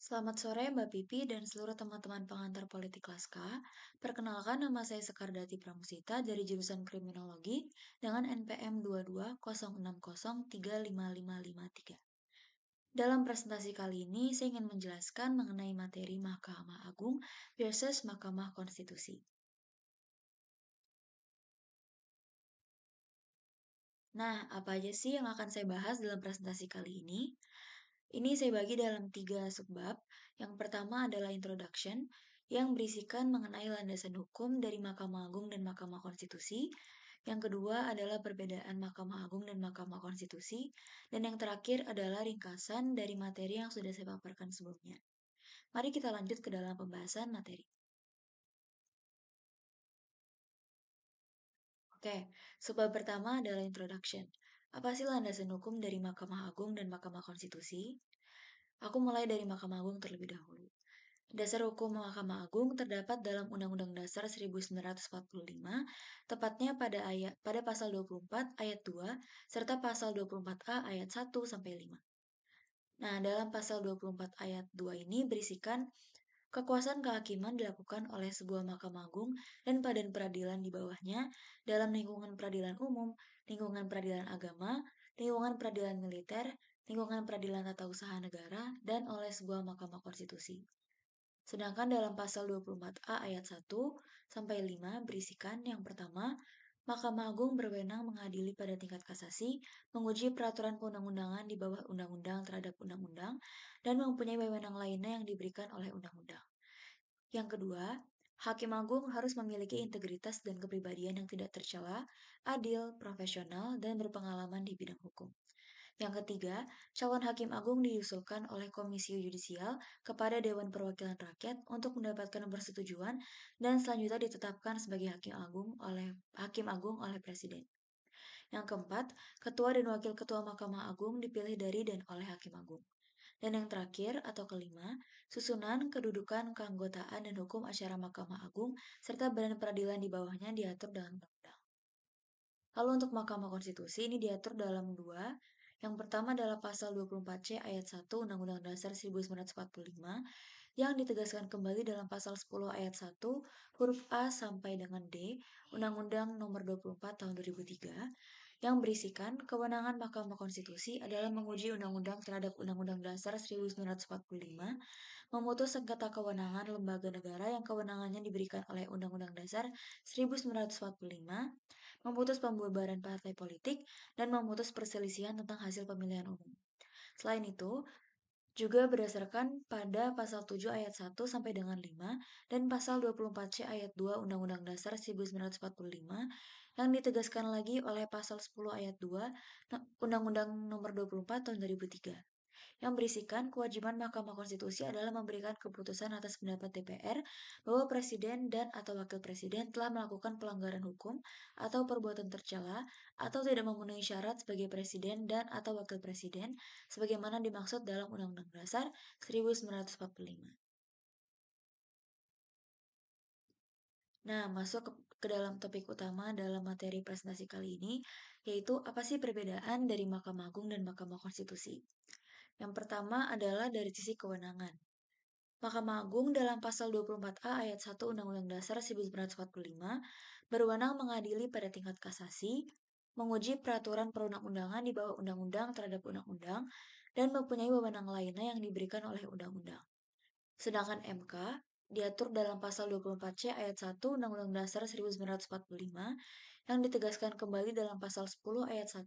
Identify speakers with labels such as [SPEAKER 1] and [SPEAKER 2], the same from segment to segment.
[SPEAKER 1] Selamat sore Mbak Pipi dan seluruh teman-teman pengantar politik Laska. Perkenalkan nama saya Sekardati Pramusita dari jurusan Kriminologi dengan NPM 2206035553. Dalam presentasi kali ini, saya ingin menjelaskan mengenai materi Mahkamah Agung versus Mahkamah Konstitusi. Nah, apa aja sih yang akan saya bahas dalam presentasi kali ini? Ini saya bagi dalam 3 subbab. Yang pertama adalah introduction, yang berisikan mengenai landasan hukum dari Mahkamah Agung dan Mahkamah Konstitusi. Yang kedua adalah perbedaan Mahkamah Agung dan Mahkamah Konstitusi. Dan yang terakhir adalah ringkasan dari materi yang sudah saya paparkan sebelumnya. Mari kita lanjut ke dalam pembahasan materi. Oke, subbab pertama adalah introduction. Apa sih landasan hukum dari Mahkamah Agung dan Mahkamah Konstitusi? Aku mulai dari Mahkamah Agung terlebih dahulu. Dasar hukum Mahkamah Agung terdapat dalam Undang-Undang Dasar 1945, tepatnya pada pasal 24 ayat 2 serta pasal 24A ayat 1 sampai 5. Nah, dalam pasal 24 ayat 2 ini berisikan kekuasaan kehakiman dilakukan oleh sebuah Mahkamah Agung dan badan peradilan di bawahnya dalam lingkungan peradilan umum, lingkungan peradilan agama, lingkungan peradilan militer, lingkungan peradilan tata usaha negara, dan oleh sebuah Mahkamah Konstitusi. Sedangkan dalam pasal 24A ayat 1 sampai 5 berisikan yang pertama, Mahkamah Agung berwenang mengadili pada tingkat kasasi, menguji peraturan perundang-undangan di bawah undang-undang terhadap undang-undang, dan mempunyai wewenang lainnya yang diberikan oleh undang-undang. Yang kedua, Hakim Agung harus memiliki integritas dan kepribadian yang tidak tercela, adil, profesional, dan berpengalaman di bidang hukum. Yang ketiga, calon hakim agung diusulkan oleh Komisi Yudisial kepada Dewan Perwakilan Rakyat untuk mendapatkan persetujuan dan selanjutnya ditetapkan sebagai hakim agung oleh Presiden. Yang keempat, ketua dan wakil ketua Mahkamah Agung dipilih dari dan oleh hakim agung. Dan yang terakhir atau kelima, susunan, kedudukan, keanggotaan, dan hukum acara Mahkamah Agung serta badan peradilan di bawahnya diatur dalam undang-undang. Lalu untuk Mahkamah Konstitusi ini diatur dalam dua. Yang pertama adalah pasal 24C ayat 1 Undang-Undang Dasar 1945 yang ditegaskan kembali dalam pasal 10 ayat 1 huruf A sampai dengan D Undang-Undang Nomor 24 Tahun 2003 yang berisikan kewenangan Mahkamah Konstitusi adalah menguji undang-undang terhadap Undang-Undang Dasar 1945, memutus sengketa kewenangan lembaga negara yang kewenangannya diberikan oleh Undang-Undang Dasar 1945, memutus pembubaran partai politik, dan memutus perselisihan tentang hasil pemilihan umum. Selain itu, juga berdasarkan pada pasal 7 ayat 1 sampai dengan 5 dan pasal 24C ayat 2 Undang-Undang Dasar 1945 yang ditegaskan lagi oleh pasal 10 ayat 2 Undang-Undang Nomor 24 Tahun 2003 yang berisikan kewajiban Mahkamah Konstitusi adalah memberikan keputusan atas pendapat DPR bahwa Presiden dan atau Wakil Presiden telah melakukan pelanggaran hukum atau perbuatan tercela atau tidak memenuhi syarat sebagai Presiden dan atau Wakil Presiden sebagaimana dimaksud dalam Undang-Undang Dasar 1945. Nah, masuk ke dalam topik utama dalam materi presentasi kali ini, yaitu apa sih perbedaan dari Mahkamah Agung dan Mahkamah Konstitusi. Yang pertama adalah dari sisi kewenangan. Mahkamah Agung dalam pasal 24A ayat 1 Undang-Undang Dasar 1945 berwenang mengadili pada tingkat kasasi, menguji peraturan perundang-undangan di bawah undang-undang terhadap undang-undang, dan mempunyai wewenang lainnya yang diberikan oleh undang-undang. Sedangkan MK diatur dalam pasal 24C ayat 1 Undang-Undang Dasar 1945 yang ditegaskan kembali dalam pasal 10 ayat 1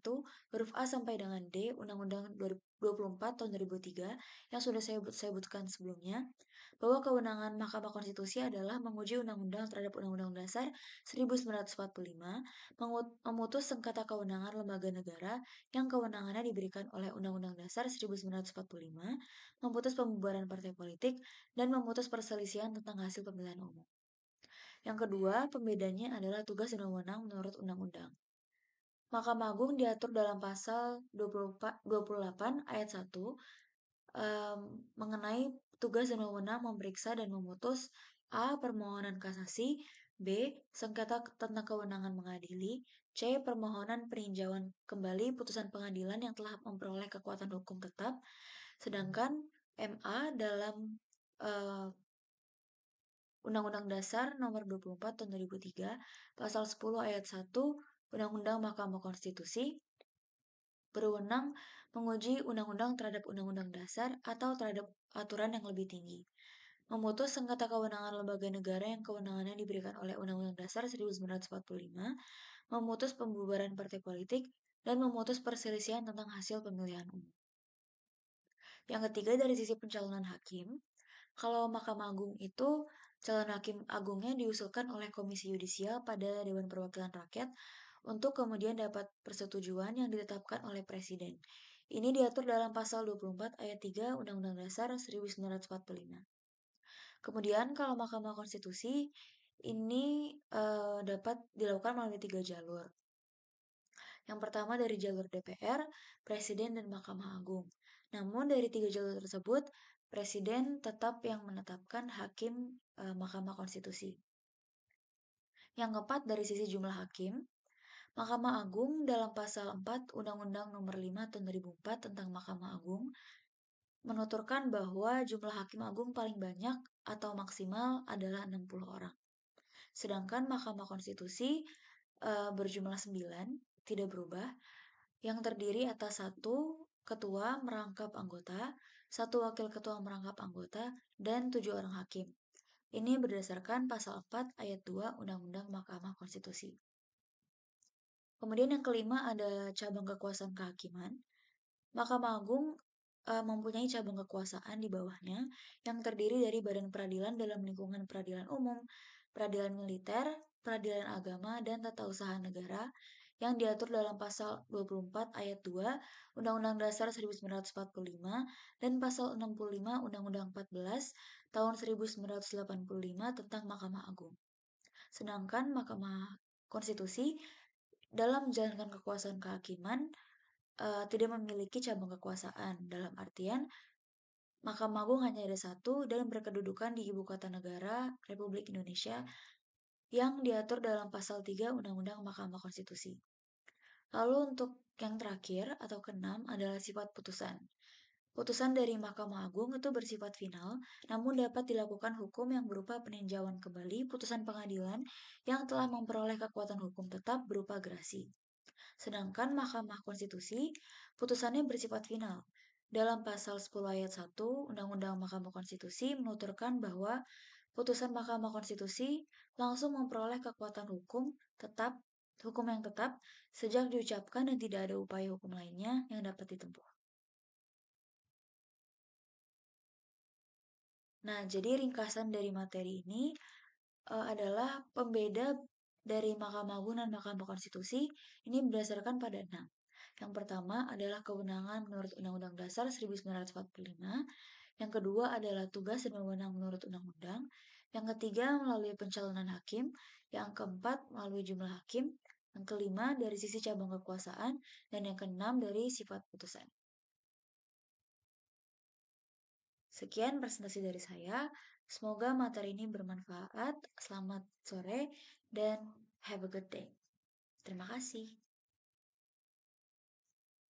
[SPEAKER 1] huruf A sampai dengan D Undang-Undang 24 tahun 2003 yang sudah saya sebutkan sebelumnya bahwa kewenangan Mahkamah Konstitusi adalah menguji undang-undang terhadap Undang-Undang Dasar 1945, memutus sengketa kewenangan lembaga negara yang kewenangannya diberikan oleh Undang-Undang Dasar 1945, memutus pembubaran partai politik, dan memutus perselisihan tentang hasil pemilihan umum. Yang kedua, pembedanya adalah tugas dan wewenang menurut undang-undang. Mahkamah Agung diatur dalam pasal 28 ayat 1 mengenai tugas dan wewenang memeriksa dan memutus A. Permohonan kasasi, B. Sengketa tentang kewenangan mengadili, C. Permohonan peninjauan kembali putusan pengadilan yang telah memperoleh kekuatan hukum tetap, sedangkan MA dalam eh, Undang-Undang Dasar Nomor 24 Tahun 2003, Pasal 10 Ayat 1, Undang-Undang Mahkamah Konstitusi, berwenang menguji undang-undang terhadap undang-undang dasar atau terhadap aturan yang lebih tinggi. Memutus sengketa kewenangan lembaga negara yang kewenangannya diberikan oleh Undang-Undang Dasar 1945, memutus pembubaran partai politik, dan memutus perselisihan tentang hasil pemilihan umum. Yang ketiga, dari sisi pencalonan hakim, kalau Mahkamah Agung itu calon hakim agungnya diusulkan oleh Komisi Yudisial pada Dewan Perwakilan Rakyat untuk kemudian dapat persetujuan yang ditetapkan oleh Presiden. Ini diatur dalam pasal 24 ayat 3 Undang-Undang Dasar 1945. Kemudian kalau Mahkamah Konstitusi ini dapat dilakukan melalui 3 jalur. Yang pertama dari jalur DPR, Presiden, dan Mahkamah Agung. Namun dari 3 jalur tersebut, Presiden tetap yang menetapkan hakim Mahkamah Konstitusi. Yang keempat, dari sisi jumlah hakim, Mahkamah Agung dalam pasal 4 Undang-Undang Nomor 5 Tahun 2004 tentang Mahkamah Agung menuturkan bahwa jumlah hakim agung paling banyak atau maksimal adalah 60 orang. Sedangkan Mahkamah Konstitusi berjumlah 9, tidak berubah, yang terdiri atas 1 ketua merangkap anggota, 1 wakil ketua merangkap anggota, dan 7 orang hakim. Ini berdasarkan pasal 4 ayat 2 Undang-Undang Mahkamah Konstitusi. Kemudian yang kelima ada cabang kekuasaan kehakiman. Mahkamah Agung mempunyai cabang kekuasaan di bawahnya yang terdiri dari badan peradilan dalam lingkungan peradilan umum, peradilan militer, peradilan agama, dan tata usaha negara yang diatur dalam pasal 24 ayat 2 Undang-Undang Dasar 1945 dan pasal 65 Undang-Undang 14 tahun 1985 tentang Mahkamah Agung. Sedangkan Mahkamah Konstitusi dalam menjalankan kekuasaan kehakiman tidak memiliki cabang kekuasaan, dalam artian Mahkamah Agung hanya ada 1 dan berkedudukan di Ibu Kota Negara Republik Indonesia yang diatur dalam pasal 3 Undang-Undang Mahkamah Konstitusi. Lalu untuk yang terakhir atau keenam adalah sifat putusan. Putusan dari Mahkamah Agung itu bersifat final, namun dapat dilakukan hukum yang berupa peninjauan kembali putusan pengadilan yang telah memperoleh kekuatan hukum tetap berupa gerasi. Sedangkan Mahkamah Konstitusi, putusannya bersifat final. Dalam pasal 10 ayat 1 Undang-Undang Mahkamah Konstitusi menuturkan bahwa putusan Mahkamah Konstitusi langsung memperoleh kekuatan hukum yang tetap sejak diucapkan dan tidak ada upaya hukum lainnya yang dapat ditempuh. Nah, jadi ringkasan dari materi ini adalah pembeda dari Mahkamah Agung dan Mahkamah Konstitusi ini berdasarkan pada 6. Yang pertama adalah kewenangan menurut Undang-Undang Dasar 1945. Yang kedua adalah tugas dan wewenang menurut undang-undang. Yang ketiga melalui pencalonan hakim. Yang keempat melalui jumlah hakim. Yang kelima dari sisi cabang kekuasaan. Dan yang keenam dari sifat putusan. Sekian presentasi dari saya. Semoga materi ini bermanfaat. Selamat sore dan have a good day. Terima kasih.